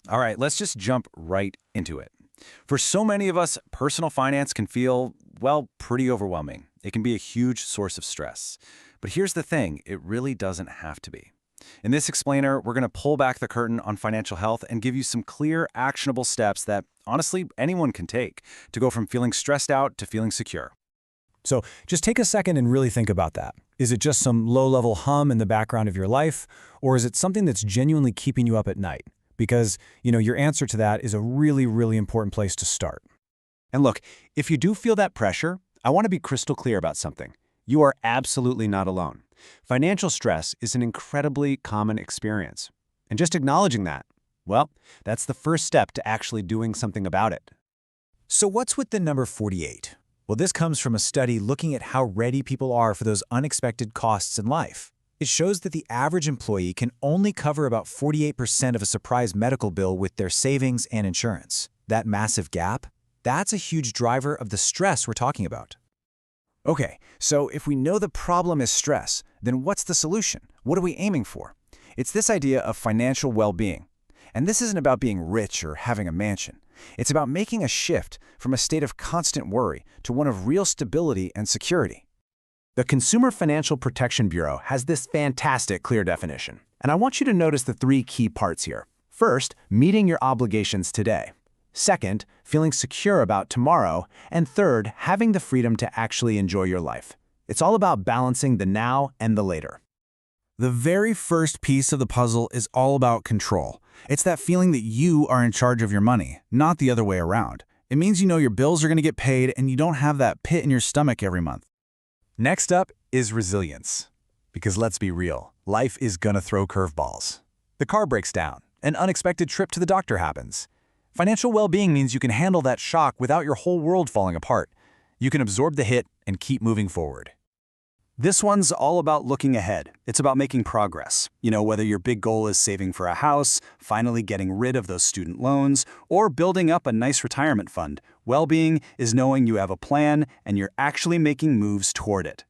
All right, let's just jump right into it. For so many of us, personal finance can feel, well, pretty overwhelming. It can be a huge source of stress. But here's the thing, it really doesn't have to be. In this explainer, we're going to pull back the curtain on financial health and give you some clear, actionable steps that, honestly, anyone can take to go from feeling stressed out to feeling secure. So just take a second and really think about that. Is it just some low-level hum in the background of your life, or is it something that's genuinely keeping you up at night? Because, your answer to that is a really, really important place to start. And look, if you do feel that pressure, I want to be crystal clear about something. You are absolutely not alone. Financial stress is an incredibly common experience. And just acknowledging that, well, that's the first step to actually doing something about it. So what's with the number 48? Well, this comes from a study looking at how ready people are for those unexpected costs in life. It shows that the average employee can only cover about 48% of a surprise medical bill with their savings and insurance. That massive gap, that's a huge driver of the stress we're talking about. Okay, so if we know the problem is stress, then what's the solution? What are we aiming for? It's this idea of financial well-being. And this isn't about being rich or having a mansion. It's about making a shift from a state of constant worry to one of real stability and security. The Consumer Financial Protection Bureau has this fantastic clear definition. And I want you to notice the three key parts here. First, meeting your obligations today. Second, feeling secure about tomorrow. And third, having the freedom to actually enjoy your life. It's all about balancing the now and the later. The very first piece of the puzzle is all about control. It's that feeling that you are in charge of your money, not the other way around. It means you know your bills are going to get paid and you don't have that pit in your stomach every month. Next up is resilience. Because let's be real, life is gonna throw curveballs. The car breaks down, an unexpected trip to the doctor happens. Financial well-being means you can handle that shock without your whole world falling apart. You can absorb the hit and keep moving forward. This one's all about looking ahead. It's about making progress. Whether your big goal is saving for a house, finally getting rid of those student loans, or building up a nice retirement fund, well-being is knowing you have a plan and you're actually making moves toward it.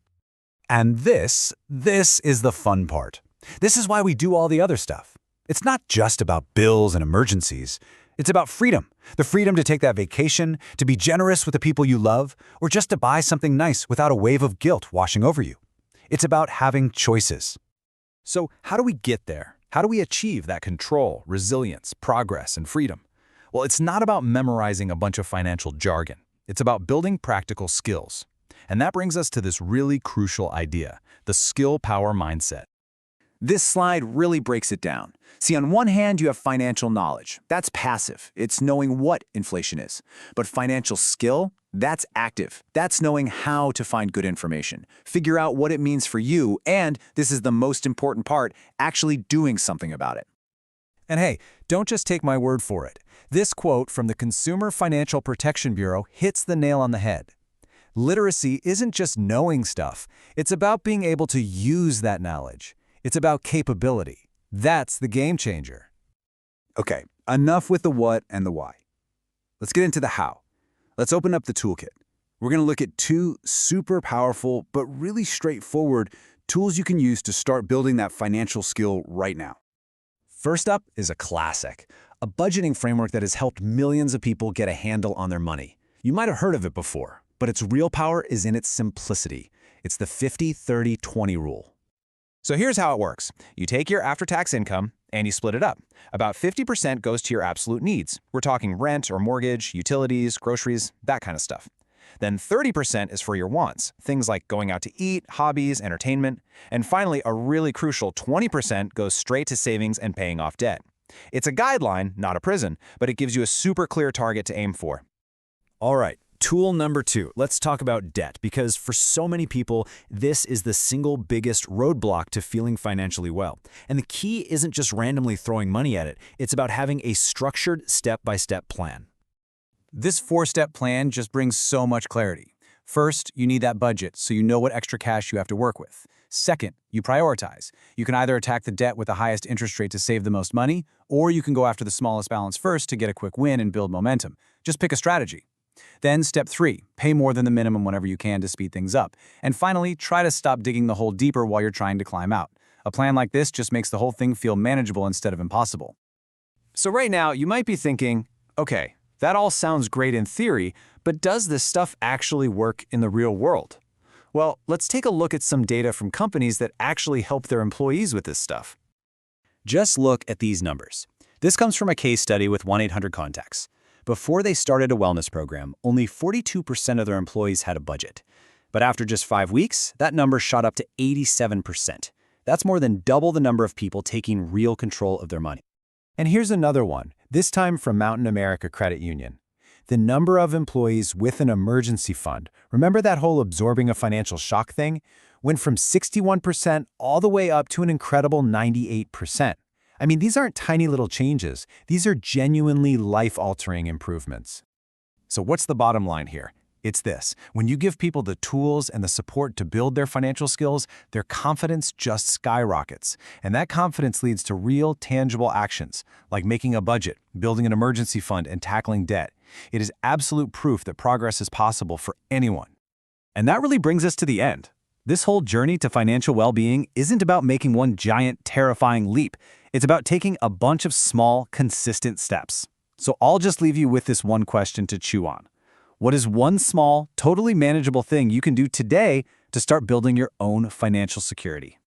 And this is the fun part. This is why we do all the other stuff. It's not just about bills and emergencies. It's about freedom. The freedom to take that vacation, to be generous with the people you love, or just to buy something nice without a wave of guilt washing over you. It's about having choices. So how do we get there? How do we achieve that control, resilience, progress, and freedom? Well, it's not about memorizing a bunch of financial jargon. It's about building practical skills. And that brings us to this really crucial idea, the skill power mindset. This slide really breaks it down. See, on one hand, you have financial knowledge. That's passive. It's knowing what inflation is. But financial skill, that's active. That's knowing how to find good information, figure out what it means for you, and, this is the most important part, actually doing something about it. And hey, don't just take my word for it. This quote from the Consumer Financial Protection Bureau hits the nail on the head. Literacy isn't just knowing stuff. It's about being able to use that knowledge. It's about capability. That's the game changer. Okay, enough with the what and the why. Let's get into the how. Let's open up the toolkit. We're going to look at two super powerful but really straightforward tools you can use to start building that financial skill right now. First up is a classic, a budgeting framework that has helped millions of people get a handle on their money. You might have heard of it before, but its real power is in its simplicity. It's the 50-30-20 rule. So here's how it works. You take your after-tax income and you split it up. About 50% goes to your absolute needs. We're talking rent or mortgage, utilities, groceries, that kind of stuff. Then 30% is for your wants, things like going out to eat, hobbies, entertainment. And finally, a really crucial 20% goes straight to savings and paying off debt. It's a guideline, not a prison, but it gives you a super clear target to aim for. All right. Tool number 2, let's talk about debt, because for so many people, this is the single biggest roadblock to feeling financially well. And the key isn't just randomly throwing money at it, it's about having a structured step-by-step plan. This 4-step plan just brings so much clarity. First, you need that budget so you know what extra cash you have to work with. Second, you prioritize. You can either attack the debt with the highest interest rate to save the most money, or you can go after the smallest balance first to get a quick win and build momentum. Just pick a strategy. Then step 3, pay more than the minimum whenever you can to speed things up. And finally, try to stop digging the hole deeper while you're trying to climb out. A plan like this just makes the whole thing feel manageable instead of impossible. So right now, you might be thinking, okay, that all sounds great in theory, but does this stuff actually work in the real world? Well, let's take a look at some data from companies that actually help their employees with this stuff. Just look at these numbers. This comes from a case study with 1-800-CONTACTS. Before they started a wellness program, only 42% of their employees had a budget. But after just 5 weeks, that number shot up to 87%. That's more than double the number of people taking real control of their money. And here's another one, this time from Mountain America Credit Union. The number of employees with an emergency fund, remember that whole absorbing a financial shock thing, went from 61% all the way up to an incredible 98%. I mean, these aren't tiny little changes. These are genuinely life-altering improvements. So what's the bottom line here? It's this. When you give people the tools and the support to build their financial skills, their confidence just skyrockets. And that confidence leads to real, tangible actions, like making a budget, building an emergency fund, and tackling debt. It is absolute proof that progress is possible for anyone. And that really brings us to the end. This whole journey to financial well-being isn't about making one giant, terrifying leap. It's about taking a bunch of small, consistent steps. So I'll just leave you with this one question to chew on. What is one small, totally manageable thing you can do today to start building your own financial security?